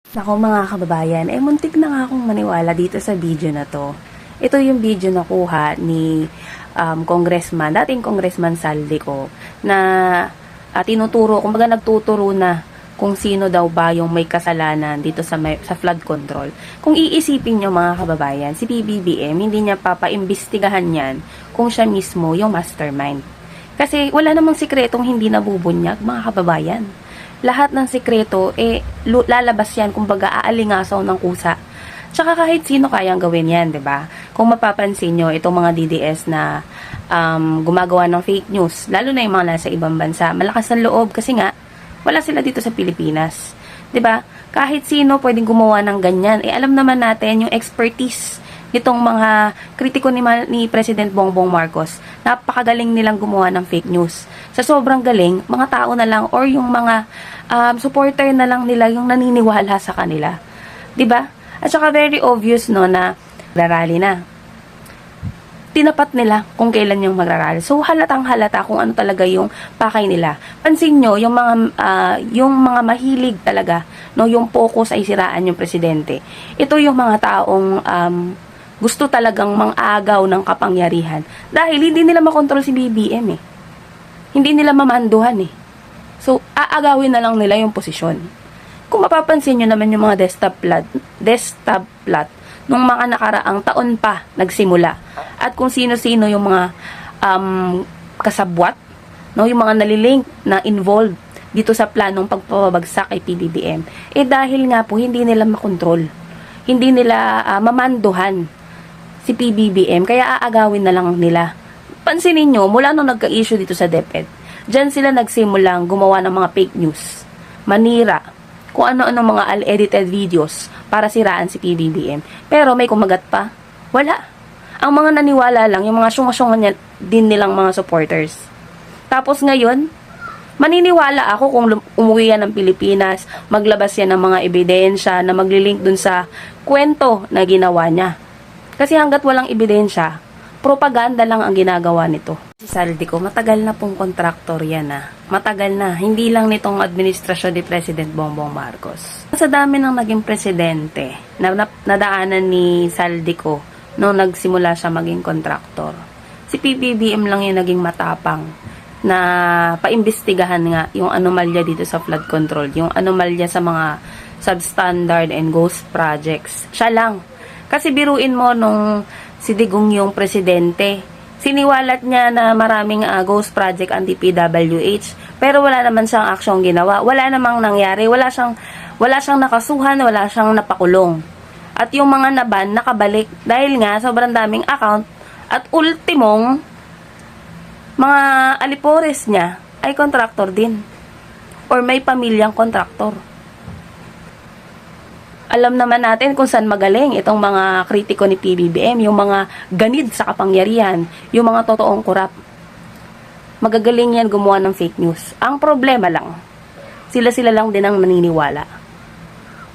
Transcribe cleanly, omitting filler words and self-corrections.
Naku mga kababayan, muntik na nga akong maniwala dito sa video na to. Ito yung video na kuha ni dating Congressman Saldico na tinuturo, kumbaga nagtuturo na kung sino daw ba yung may kasalanan dito sa flood control. Kung iisipin nyo mga kababayan, si PBBM, hindi niya papaimbestigahan yan kung siya mismo yung mastermind. Kasi wala namang sikretong hindi nabubunyag mga kababayan. Lahat ng sikreto, lalabas yan, kumbaga aalingasaw ng kusa. Tsaka kahit sino kayang gawin yan, 'di ba? Kung mapapansin nyo, itong mga DDS na gumagawa ng fake news, lalo na yung mga nasa ibang bansa, malakas ang loob kasi nga, wala sila dito sa Pilipinas. 'Di ba? Kahit sino pwedeng gumawa ng ganyan. Alam naman natin yung expertise nitong mga kritiko ni President Bongbong Marcos. Napakagaling nilang gumawa ng fake news. Sa sobrang galing, mga tao na lang or yung mga supporter na lang nila yung naniniwala sa kanila. 'Di ba? At saka very obvious no na magrarally na. Tinapat nila kung kailan yung magrarally. So halatang halata kung ano talaga yung pakay nila. Pansin nyo yung mga mahilig talaga, no, yung focus ay siraan yung presidente. Ito yung mga taong gusto talagang mang-agaw ng kapangyarihan dahil hindi nila makontrol si BBM eh. Hindi nila mamanduhan eh. So, aagawin na lang nila yung posisyon. Kung mapapansin nyo naman yung mga desktop plot nung mga nakaraang taon pa nagsimula at kung sino-sino yung mga kasabwat, no, yung mga nalilink na involved dito sa planong pagpapabagsak kay PBBM, dahil nga po hindi nila makontrol. Hindi nila mamanduhan si PBBM, kaya aagawin na lang nila. Pansinin nyo, mula nung nagka-issue dito sa DepEd, dyan sila nagsimulang gumawa ng mga fake news, manira, kung ano-ano mga unedited videos para siraan si PBBM. Pero may kumagat pa? Wala. Ang mga naniwala lang, yung mga syunga-syunga din nilang mga supporters. Tapos ngayon, maniniwala ako kung umuwi yan ng Pilipinas, maglabas yan ng mga ebidensya na maglilink dun sa kwento na ginawa niya. Kasi hanggat walang ebidensya, propaganda lang ang ginagawa nito. Si Saldico, matagal na pong kontraktor yan Matagal na. Hindi lang nitong administrasyon ni President Bongbong Marcos. Sa dami ng naging presidente na nadaanan ni Saldico nung nagsimula siya maging kontraktor, si PBBM lang yung naging matapang na paimbestigahan nga yung anomalya dito sa flood control, yung anomalya sa mga substandard and ghost projects. Siya lang. Kasi biruin mo nung si Digong yung presidente, siniwalat niya na maraming ghost project ang DPWH, pero wala naman siyang aksyong ginawa. Wala namang nangyari, wala siyang nakasuhan, wala siyang napakulong. At yung mga naban nakabalik dahil nga sobrang daming account at ultimong mga alipores niya ay kontraktor din or may pamilyang kontraktor. Alam naman natin kung saan magaling itong mga kritiko ni PBBM, yung mga ganid sa kapangyarihan, yung mga totoong kurap. Magagaling yan gumawa ng fake news. Ang problema lang, sila lang din ang naniniwala.